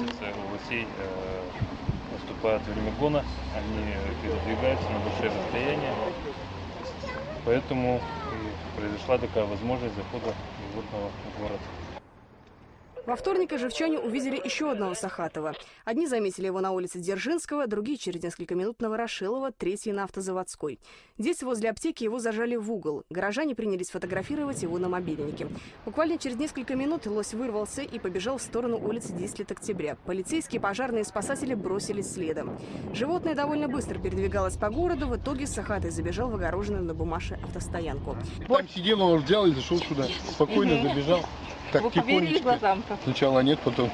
У лосей наступает время гона, они передвигаются на большие расстояния, поэтому и произошла такая возможность захода животного в город. Во вторник ожевчане увидели еще одного Сахатова. Одни заметили его на улице Дзержинского, другие через несколько минут на Ворошилова, третьи на Автозаводской. Здесь, возле аптеки, его зажали в угол. Горожане принялись фотографировать его на мобильнике. Буквально через несколько минут лось вырвался и побежал в сторону улицы 10 лет октября. Полицейские, пожарные и спасатели бросились следом. Животное довольно быстро передвигалось по городу. В итоге Сахатый забежал в огороженную на Бумаше автостоянку. Там сидел, он взял и зашел сюда. Спокойно забежал. Так, вы поверили глазам-то? Сначала нет, потом.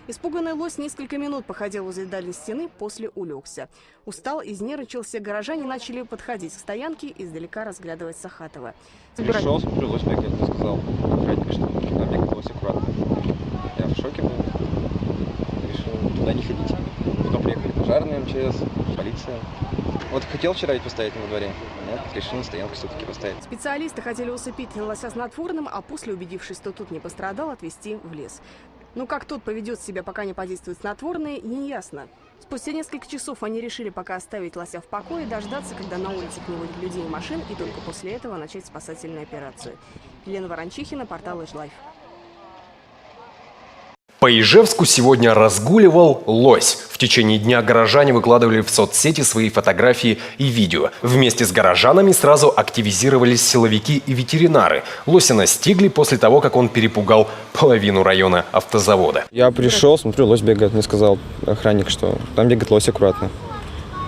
Испуганный лось несколько минут походил возле дальней стены, после улегся. Устал, изнервничался, горожане начали подходить к стоянке и издалека разглядывать Сахатова. Пришел, смотрю, лось бегает, мне сказал охранник, что там бегает лось аккуратно. Я в шоке был, решил туда не ходить. Потом приехали пожарные, МЧС, полиция. Вот хотел вчера ведь поставить во дворе, нет, решил на стоянку все-таки поставить. Специалисты хотели усыпить лося снотворным, а после, убедившись, что тут не пострадал, отвезти в лес. Но как тот поведет себя, пока не подействует снотворное, не ясно. Спустя несколько часов они решили пока оставить лося в покое, дождаться, когда на улице не будет людей и машин, и только после этого начать спасательную операцию. Елена Ворончихина, портал «Ижлайф». По Ижевску сегодня разгуливал лось. В течение дня горожане выкладывали в соцсети свои фотографии и видео. Вместе с горожанами сразу активизировались силовики и ветеринары. Лося настигли после того, как он перепугал половину района автозавода. Я пришел, смотрю, лось бегает, мне сказал охранник, что там бегает лось аккуратно.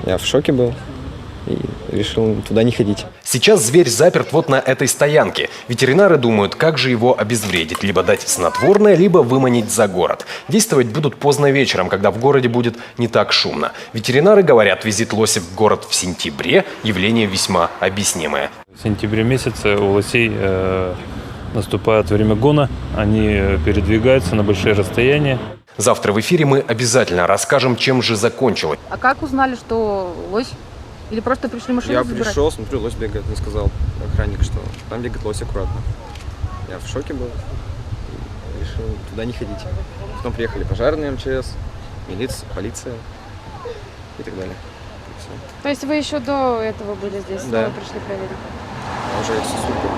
Я в шоке был и решил туда не ходить. Сейчас зверь заперт вот на этой стоянке. Ветеринары думают, как же его обезвредить. Либо дать снотворное, либо выманить за город. Действовать будут поздно вечером, когда в городе будет не так шумно. Ветеринары говорят, визит лося в город в сентябре – явление весьма объяснимое. В сентябре месяце у лосей наступает время гона, они передвигаются на большие расстояния. Завтра в эфире мы обязательно расскажем, чем же закончилось. А как узнали, что лось? Или просто пришли машину забирать? Я пришел, смотрю, лось бегает, мне сказал охранник, что там бегает лось аккуратно. Я в шоке был и решил туда не ходить. Потом приехали пожарные, МЧС, милиция, полиция и так далее. И все. То есть вы еще до этого были здесь? Да. Снова пришли проверить? А уже все сутки.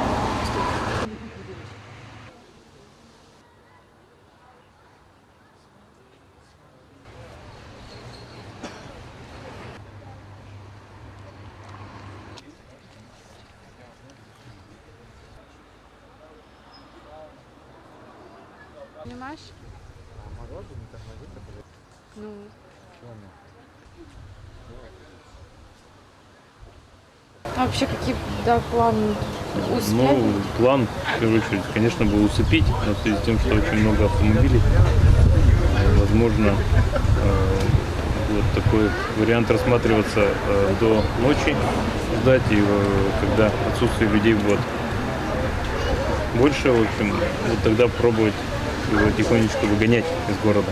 Понимаешь? Ну. А вообще какие, да, планы? Успеть? Ну, план, в первую очередь, конечно, был усыпить, но в связи с тем, что очень много автомобилей, возможно, вот такой вариант рассматриваться до ночи, ждать, и когда отсутствие людей будет больше, в общем, вот тогда пробовать его тихонечко выгонять из города.